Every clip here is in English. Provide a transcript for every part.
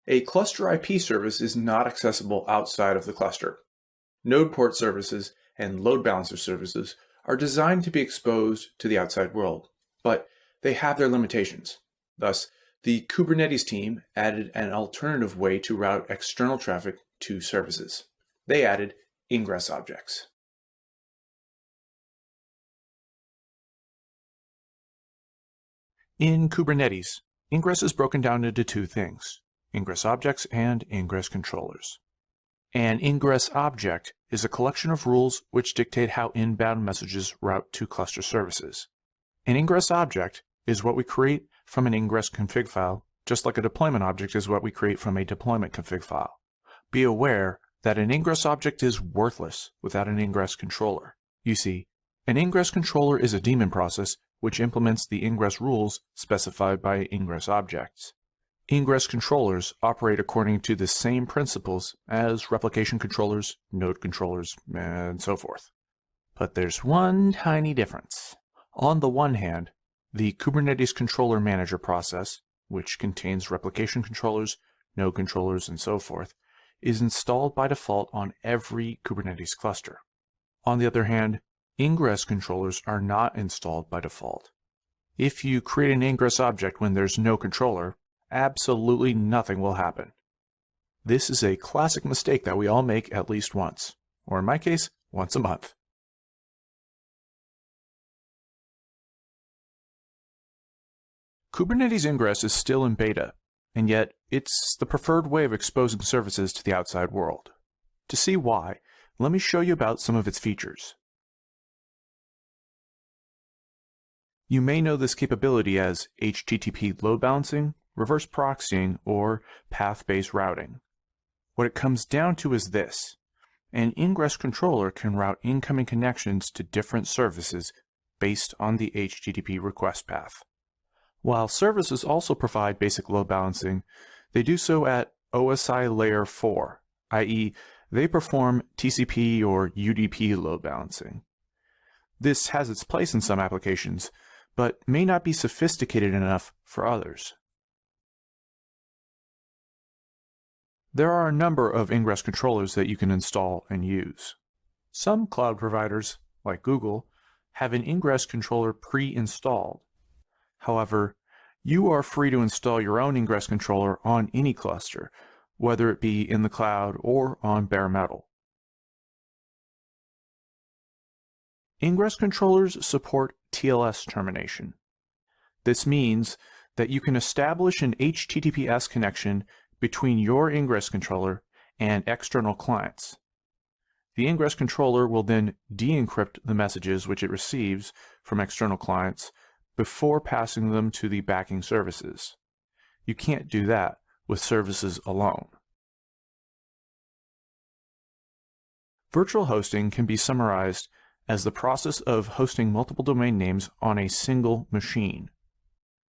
A cluster IP service is not accessible outside of the cluster. Node port services and load balancer services are designed to be exposed to the outside world, but they have their limitations. Thus, the Kubernetes team added an alternative way to route external traffic to services. They added Ingress Objects. In Kubernetes, Ingress is broken down into two things: Ingress Objects and Ingress Controllers. An Ingress Object is a collection of rules which dictate how inbound messages route to cluster services. An Ingress Object is what we create from an Ingress config file, just like a deployment object is what we create from a deployment config file. Be aware that an Ingress Object is worthless without an Ingress Controller. You see, an Ingress Controller is a daemon process which implements the Ingress rules specified by Ingress Objects. Ingress Controllers operate according to the same principles as replication controllers, node controllers, and so forth. But there's one tiny difference. On the one hand, the Kubernetes Controller Manager process, which contains replication controllers, node controllers, and so forth, is installed by default on every Kubernetes cluster. On the other hand, Ingress controllers are not installed by default. If you create an Ingress object when there's no controller, absolutely nothing will happen. This is a classic mistake that we all make at least once, or in my case, once a month. Kubernetes Ingress is still in beta, and yet it's the preferred way of exposing services to the outside world. To see why, let me show you about some of its features. You may know this capability as HTTP load balancing, reverse proxying, or path-based routing. What it comes down to is this: an Ingress controller can route incoming connections to different services based on the HTTP request path. While services also provide basic load balancing, they do so at OSI layer 4, i.e., they perform TCP or UDP load balancing. This has its place in some applications, but may not be sophisticated enough for others. There are a number of Ingress controllers that you can install and use. Some cloud providers, like Google, have an Ingress controller pre-installed. However, you are free to install your own Ingress controller on any cluster, whether it be in the cloud or on bare metal. Ingress controllers support TLS termination. This means that you can establish an HTTPS connection between your Ingress controller and external clients. The Ingress controller will then de-encrypt the messages which it receives from external clients before passing them to the backing services. You can't do that with services alone. Virtual hosting can be summarized as the process of hosting multiple domain names on a single machine.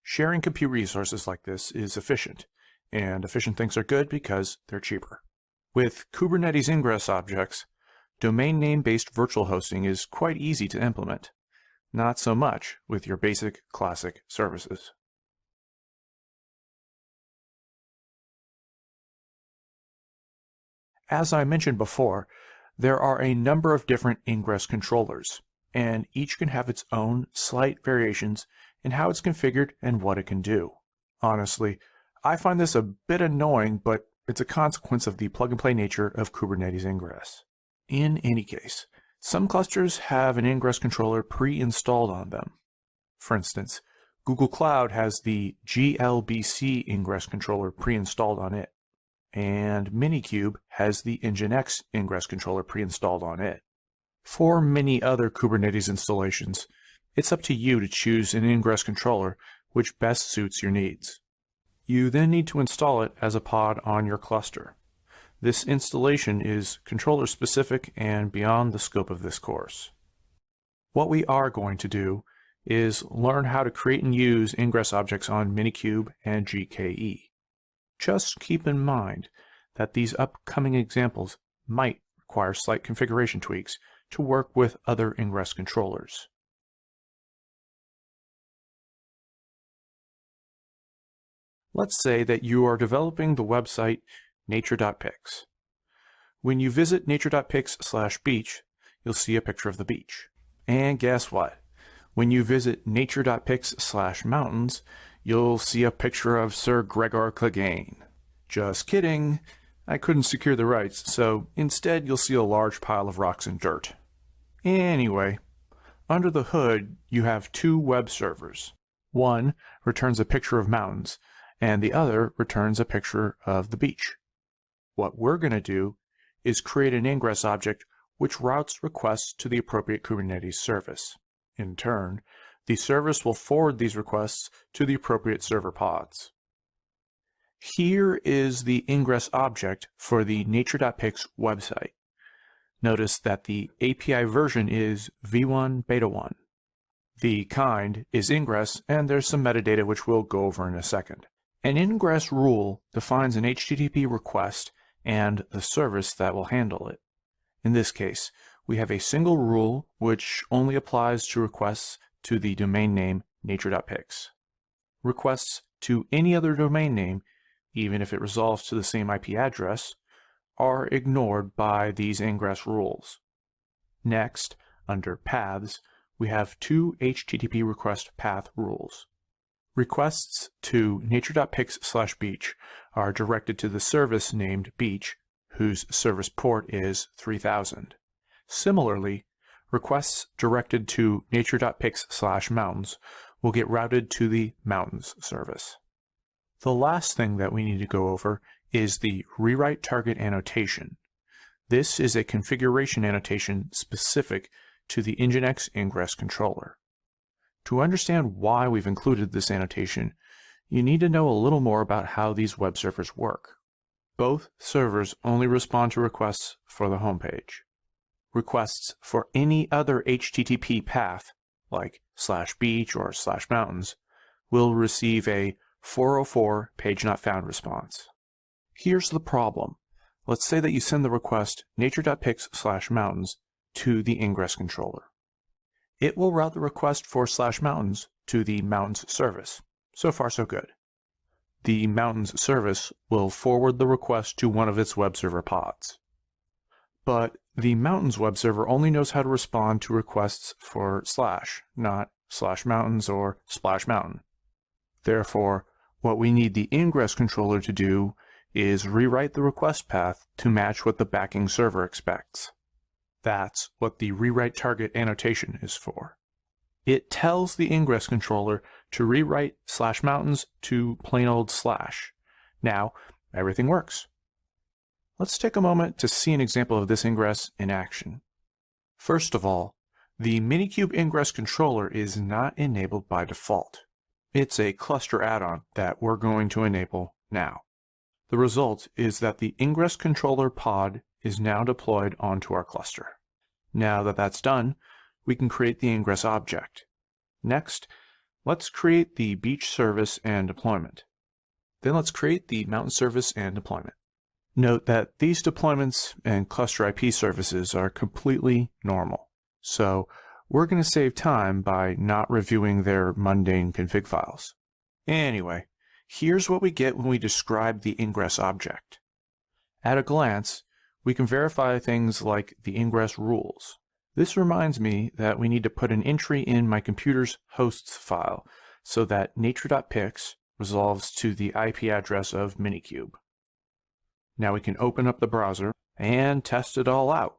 Sharing compute resources like this is efficient, and efficient things are good because they're cheaper. With Kubernetes Ingress Objects, domain name-based virtual hosting is quite easy to implement. Not so much with your basic classic services. As I mentioned before, there are a number of different Ingress controllers, and each can have its own slight variations in how it's configured and what it can do. Honestly, I find this a bit annoying, but it's a consequence of the plug-and-play nature of Kubernetes Ingress. In any case, some clusters have an Ingress controller pre-installed on them. For instance, Google Cloud has the GLBC Ingress controller pre-installed on it, and Minikube has the Nginx Ingress controller pre-installed on it. For many other Kubernetes installations, it's up to you to choose an Ingress controller which best suits your needs. You then need to install it as a pod on your cluster. This installation is controller-specific and beyond the scope of this course. What we are going to do is learn how to create and use Ingress objects on Minikube and GKE. Just keep in mind that these upcoming examples might require slight configuration tweaks to work with other Ingress controllers. Let's say that you are developing the website nature.pics. When you visit nature.pics/beach, you'll see a picture of the beach. And guess what? When you visit nature.pics/mountains, you'll see a picture of Sir Gregor Clegane. Just kidding, I couldn't secure the rights, so instead you'll see a large pile of rocks and dirt. Anyway, under the hood you have two web servers. One returns a picture of mountains, and the other returns a picture of the beach. What we're going to do is create an Ingress object which routes requests to the appropriate Kubernetes service. In turn, the service will forward these requests to the appropriate server pods. Here is the Ingress object for the nature.pics website. Notice that the API version is v1 beta 1. The kind is Ingress, and there's some metadata which we'll go over in a second. An Ingress rule defines an HTTP request and the service that will handle it. In this case, we have a single rule which only applies to requests to the domain name nature.pics. Requests to any other domain name, even if it resolves to the same IP address, are ignored by these Ingress rules. Next, under paths, we have two HTTP request path rules. Requests to nature.pics/beach are directed to the service named beach, whose service port is 3000. Similarly, requests directed to nature.pics/mountains will get routed to the mountains service. The last thing that we need to go over is the rewrite target annotation. This is a configuration annotation specific to the Nginx Ingress controller. To understand why we've included this annotation, you need to know a little more about how these web servers work. Both servers only respond to requests for the homepage. Requests for any other HTTP path, like /beach or /mountains, will receive a 404 page not found response. Here's the problem. Let's say that you send the request nature.pics/mountains to the Ingress controller. It will route the request for /mountains to the mountains service. So far, so good. The mountains service will forward the request to one of its web server pods. But the mountains web server only knows how to respond to requests for /, not /mountains or /mountain. Therefore, what we need the Ingress controller to do is rewrite the request path to match what the backing server expects. That's what the rewrite target annotation is for. It tells the Ingress controller to rewrite /mountains to plain old /. Now, everything works. Let's take a moment to see an example of this Ingress in action. First of all, the Minikube Ingress controller is not enabled by default. It's a cluster add-on that we're going to enable now. The result is that the Ingress controller pod is now deployed onto our cluster. Now that that's done, we can create the Ingress object. Next, let's create the beach service and deployment. Then let's create the mountain service and deployment. Note that these deployments and cluster IP services are completely normal, so we're going to save time by not reviewing their mundane config files. Anyway, here's what we get when we describe the Ingress object. At a glance, we can verify things like the Ingress rules. This reminds me that we need to put an entry in my computer's hosts file so that nature.pics resolves to the IP address of Minikube. Now we can open up the browser and test it all out.